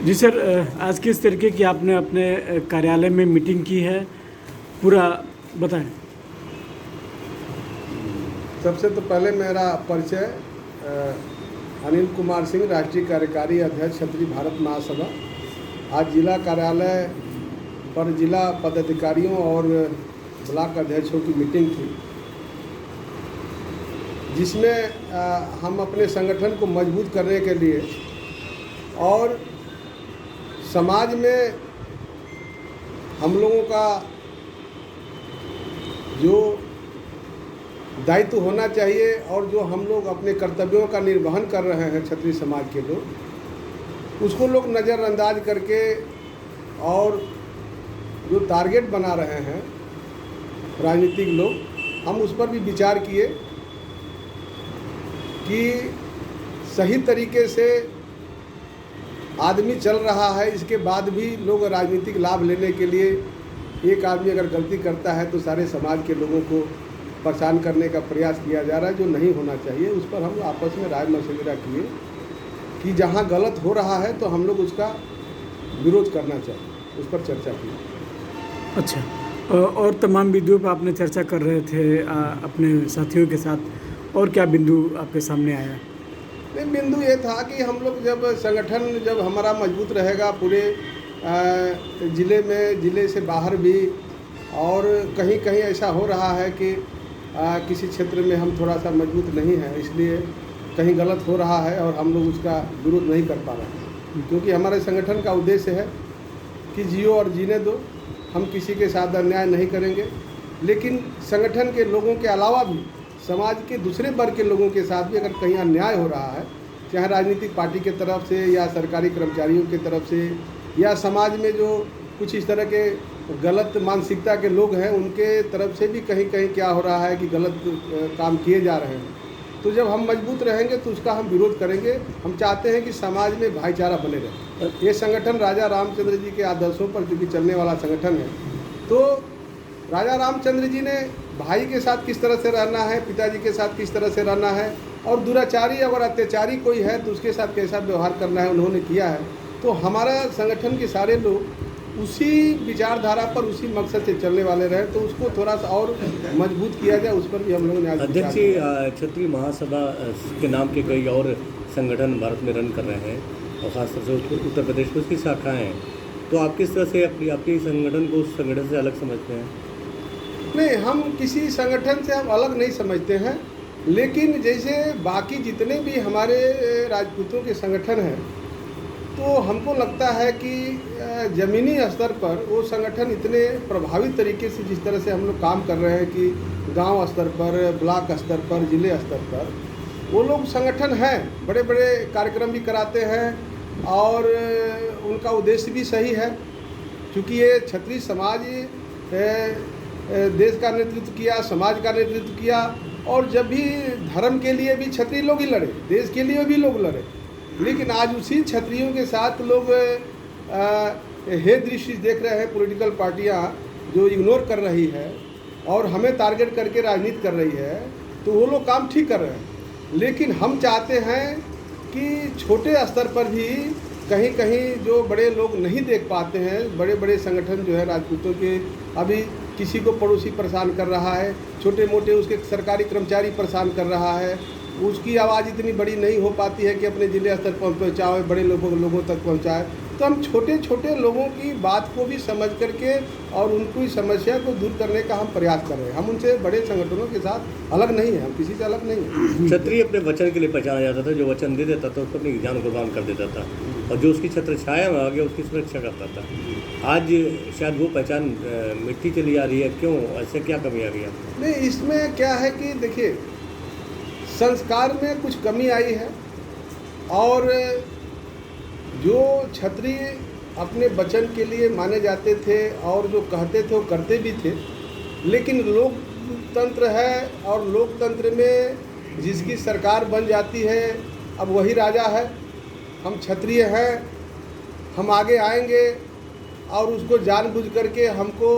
जी sir, आज किस तरीके की आपने अपने कार्यालय में मीटिंग की है, पूरा बताएं। सबसे तो पहले मेरा परिचय अनिल कुमार सिंह, राष्ट्रीय कार्यकारी अध्यक्ष क्षत्रिय भारत महासभा। आज जिला कार्यालय पर जिला पदाधिकारियों और ब्लॉक अध्यक्षों की मीटिंग थी, जिसमें हम अपने संगठन को मजबूत करने के लिए और समाज में हम लोगों का जो दायित्व होना चाहिए और जो हम लोग अपने कर्तव्यों का निर्वहन कर रहे हैं क्षत्रिय समाज के लोग, उसको लोग नज़रअंदाज करके और जो टारगेट बना रहे हैं राजनीतिक लोग, हम उस पर भी विचार किए कि सही तरीके से आदमी चल रहा है, इसके बाद भी लोग राजनीतिक लाभ लेने के लिए एक आदमी अगर गलती करता है तो सारे समाज के लोगों को परेशान करने का प्रयास किया जा रहा है, जो नहीं होना चाहिए। उस पर हम आपस में राय मशविरा किए कि जहां गलत हो रहा है तो हम लोग उसका विरोध करना चाहिए, उस पर चर्चा की। अच्छा, और तमाम बिंदुओं पर आपने चर्चा कर रहे थे अपने साथियों के साथ, और क्या बिंदु आपके सामने आया? नहीं, बिंदु ये था कि हम लोग जब हमारा मजबूत रहेगा पूरे ज़िले में, ज़िले से बाहर भी, और कहीं कहीं ऐसा हो रहा है कि किसी क्षेत्र में हम थोड़ा सा मजबूत नहीं हैं, इसलिए कहीं गलत हो रहा है और हम लोग उसका विरोध नहीं कर पा रहे हैं, क्योंकि हमारे संगठन का उद्देश्य है कि जियो और जीने दो, हम किसी के साथ अन्याय नहीं करेंगे। लेकिन संगठन के लोगों के अलावा भी समाज के दूसरे वर्ग के लोगों के साथ भी अगर कहीं अन्याय हो रहा है, चाहे राजनीतिक पार्टी के तरफ से या सरकारी कर्मचारियों के तरफ से या समाज में जो कुछ इस तरह के गलत मानसिकता के लोग हैं उनके तरफ से भी कहीं कहीं क्या हो रहा है कि गलत काम किए जा रहे हैं, तो जब हम मजबूत रहेंगे तो उसका हम विरोध करेंगे। हम चाहते हैं कि समाज में भाईचारा बने रहे। ये संगठन राजा रामचंद्र जी के आदर्शों पर चूँकि चलने वाला संगठन है, तो राजा रामचंद्र जी ने भाई के साथ किस तरह से रहना है, पिताजी के साथ किस तरह से रहना है, और दुराचारी अगर अत्याचारी कोई है तो उसके साथ कैसा व्यवहार करना है, उन्होंने किया है। तो हमारा संगठन के सारे लोग उसी विचारधारा पर, उसी मकसद से चलने वाले रहे, तो उसको थोड़ा सा और मजबूत किया जाए, उस पर भी हम लोगों ने आज अध्यक्ष जी, क्षत्रिय महासभा के नाम के कई और संगठन भारत में रन कर रहे हैं, और खासतौर से उत्तर प्रदेश में उसकी शाखाएँ हैं, तो आप किस तरह से अपनी संगठन को उस संगठन से अलग समझते हैं? नहीं, हम किसी संगठन से हम अलग नहीं समझते हैं, लेकिन जैसे बाकी जितने भी हमारे राजपूतों के संगठन हैं, तो हमको लगता है कि ज़मीनी स्तर पर वो संगठन इतने प्रभावी तरीके से जिस तरह से हम लोग काम कर रहे हैं कि गांव स्तर पर, ब्लॉक स्तर पर, ज़िले स्तर पर वो लोग संगठन हैं, बड़े बड़े कार्यक्रम भी कराते हैं और उनका उद्देश्य भी सही है, क्योंकि ये क्षत्रिय समाज देश का नेतृत्व किया, समाज का नेतृत्व किया, और जब भी धर्म के लिए भी क्षत्रिय लोग ही लड़े, देश के लिए भी लोग लड़े। लेकिन आज उसी क्षत्रियों के साथ लोग हे दृष्टि देख रहे हैं, पॉलिटिकल पार्टियां जो इग्नोर कर रही है और हमें टारगेट करके राजनीति कर रही है, तो वो लोग काम ठीक कर रहे हैं। लेकिन हम चाहते हैं कि छोटे स्तर पर भी कहीं कहीं जो बड़े लोग नहीं देख पाते हैं, बड़े बड़े संगठन जो है राजपूतों के, अभी किसी को पड़ोसी परेशान कर रहा है, छोटे मोटे उसके सरकारी कर्मचारी परेशान कर रहा है, उसकी आवाज़ इतनी बड़ी नहीं हो पाती है कि अपने ज़िले स्तर पर पहुँचाए, बड़े लोगों तक पहुँचाए। तो हम छोटे छोटे लोगों की बात को भी समझ करके और उनकी समस्या को दूर करने का हम प्रयास कर रहे हैं। हम उनसे बड़े संगठनों के साथ अलग नहीं है, हम किसी से अलग नहीं है। क्षत्रिय अपने वचन के लिए पहचाना जाता था, जो वचन दे देता था उसको अपनी जान कुर्बान कर देता था, और जो उसकी छत्र छाया में आ गया उसकी सुरक्षा करता था। आज शायद वो पहचान मिटती चली जा रही है, क्यों, ऐसे क्या कमी आ गई? नहीं, इसमें क्या है कि देखिए, संस्कार में कुछ कमी आई है, और जो क्षत्रिय अपने वचन के लिए माने जाते थे और जो कहते थे वो करते भी थे, लेकिन लोकतंत्र है और लोकतंत्र में जिसकी सरकार बन जाती है अब वही राजा है। हम क्षत्रिय हैं, हम आगे आएंगे और उसको जानबूझ करके हमको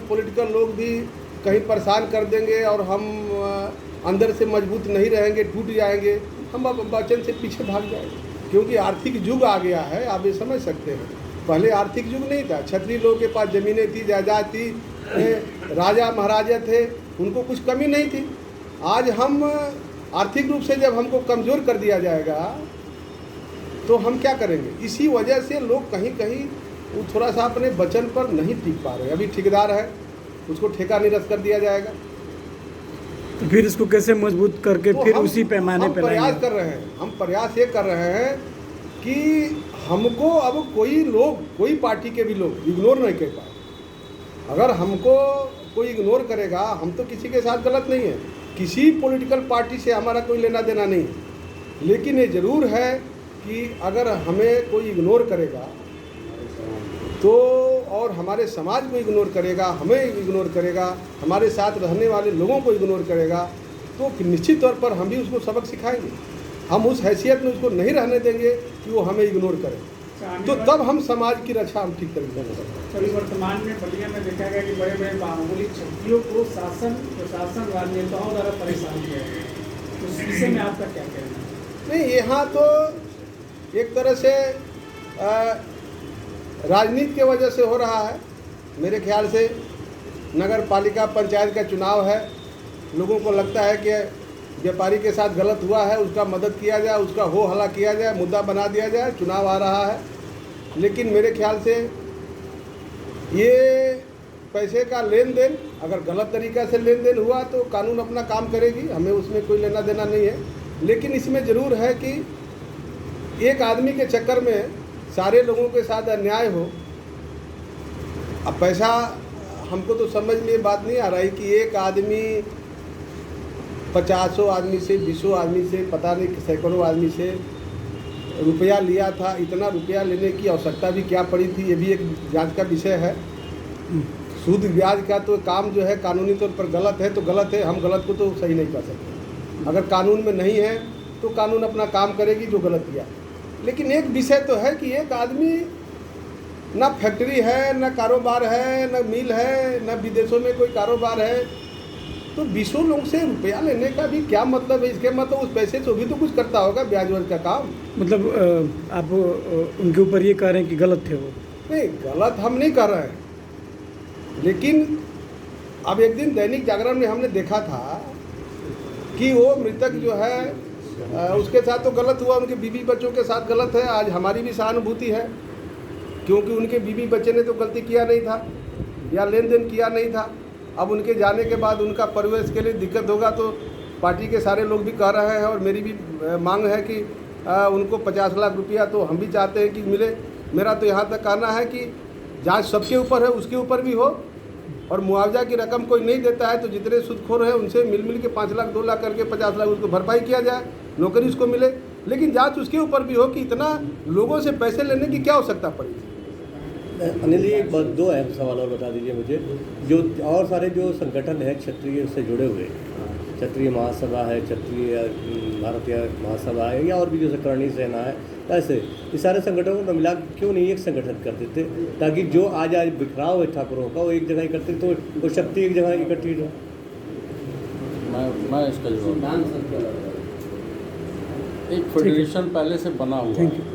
पॉलिटिकल लोग भी कहीं परेशान कर देंगे और हम अंदर से मजबूत नहीं रहेंगे, टूट जाएंगे, हम अब वचन से पीछे भाग जाएंगे। क्योंकि आर्थिक युग आ गया है, आप ये समझ सकते हैं। पहले आर्थिक युग नहीं था, क्षत्रिय लोगों के पास ज़मीनें थी, जायदाद थी, राजा महाराजा थे, उनको कुछ कमी नहीं थी। आज हम आर्थिक रूप से जब हमको कमज़ोर कर दिया जाएगा तो हम क्या करेंगे? इसी वजह से लोग कहीं कहीं वो थोड़ा सा अपने वचन पर नहीं टिक पा रहे। अभी ठेकेदार है, उसको ठेका निरस्त कर दिया जाएगा, तो फिर इसको कैसे मजबूत करके तो फिर हम- उसी पैमाने हम पर प्रयास लाएंगे? कर रहे हैं। हम प्रयास ये कर रहे हैं कि हमको अब कोई पार्टी के भी लोग इग्नोर नहीं कर पाए। अगर हमको कोई इग्नोर करेगा, हम तो किसी के साथ गलत नहीं है, किसी पॉलिटिकल पार्टी से हमारा कोई लेना देना नहीं है। लेकिन ये ज़रूर है कि अगर हमें कोई इग्नोर करेगा तो, और हमारे समाज को इग्नोर करेगा, हमें इग्नोर करेगा, हमारे साथ रहने वाले लोगों को इग्नोर करेगा, तो निश्चित तौर पर हम भी उसको सबक सिखाएंगे। हम उस हैसियत में उसको नहीं रहने देंगे कि वो हमें इग्नोर करे, तो तब हम समाज की रक्षा हम ठीक करेंगे। अभी वर्तमान में बलिया में देखा गया कि बड़े बड़े बाहुबली क्षत्रियों को शासन प्रशासन राजनेताओं द्वारा परेशान किया गया, तो इस विषय में आपका क्या कहना है? नहीं, यहाँ तो एक तरह से राजनीति के वजह से हो रहा है। मेरे ख्याल से नगर पालिका पंचायत का चुनाव है, लोगों को लगता है कि व्यापारी के साथ गलत हुआ है, उसका मदद किया जाए, उसका हो हल्ला किया जाए, मुद्दा बना दिया जाए, चुनाव आ रहा है। लेकिन मेरे ख्याल से ये पैसे का लेन देन अगर गलत तरीक़ा से लेन देन हुआ तो कानून अपना काम करेगी, हमें उसमें कोई लेना देना नहीं है। लेकिन इसमें ज़रूर है कि एक आदमी के चक्कर में सारे लोगों के साथ अन्याय हो। अब पैसा, हमको तो समझ में ये बात नहीं आ रही कि एक आदमी 50 आदमी से, 20 आदमी से, पता नहीं सैकड़ों आदमी से रुपया लिया था। इतना रुपया लेने की आवश्यकता भी क्या पड़ी थी, ये भी एक जांच का विषय है। सूद ब्याज का तो काम जो है कानूनी तौर पर गलत है तो गलत है, हम गलत को तो सही नहीं कर सकते। अगर कानून में नहीं है तो कानून अपना काम करेगी जो गलत किया। लेकिन एक विषय तो है कि एक आदमी, ना फैक्ट्री है, ना कारोबार है, ना मिल है, ना विदेशों में कोई कारोबार है, तो 20 लोगों से रुपया लेने का भी क्या मतलब है? इसके मतलब उस पैसे से भी तो कुछ करता होगा ब्याज व्याज का काम। मतलब आप उनके ऊपर ये कह रहे हैं कि गलत थे वो? नहीं, गलत हम नहीं कर रहे हैं, लेकिन अब एक दिन दैनिक जागरण में हमने देखा था कि वो मृतक जो है उसके साथ तो गलत हुआ, उनके बीवी बच्चों के साथ गलत है। आज हमारी भी सहानुभूति है, क्योंकि उनके बीवी बच्चे ने तो गलती किया नहीं था या लेन देन किया नहीं था। अब उनके जाने के बाद उनका परिवेश के लिए दिक्कत होगा, तो पार्टी के सारे लोग भी कह रहे हैं और मेरी भी मांग है कि उनको 50 लाख रुपया तो हम भी चाहते हैं कि मिले। मेरा तो यहाँ तक कहना है कि जांच सबके ऊपर है, उसके ऊपर भी हो, और मुआवजा की रकम कोई नहीं देता है तो जितने सूदखोर हैं उनसे मिल के 5 लाख 2 लाख करके 50 लाख उसको भरपाई किया जाए, नौकरी उसको मिले। लेकिन जांच उसके ऊपर भी हो कि इतना लोगों से पैसे लेने की क्या आवश्यकता पड़ी। अनिल जी, एक बात, 2 अहम सवाल और बता दीजिए मुझे। जो और सारे जो संगठन हैं क्षत्रिय से जुड़े हुए, क्षत्रिय महासभा है, क्षत्रिय भारतीय महासभा है, या और भी जो करणी सेना है, ऐसे ये सारे संगठनों को मिला क्यों नहीं एक संगठन कर देते, ताकि जो आज बिखराव है ठाकुरों का वो एक जगह इकट्ठे, तो वो शक्ति एक जगह इकट्ठी हो। मैं इसका जवाब, एक फेडरेशन पहले से बना हुआ है,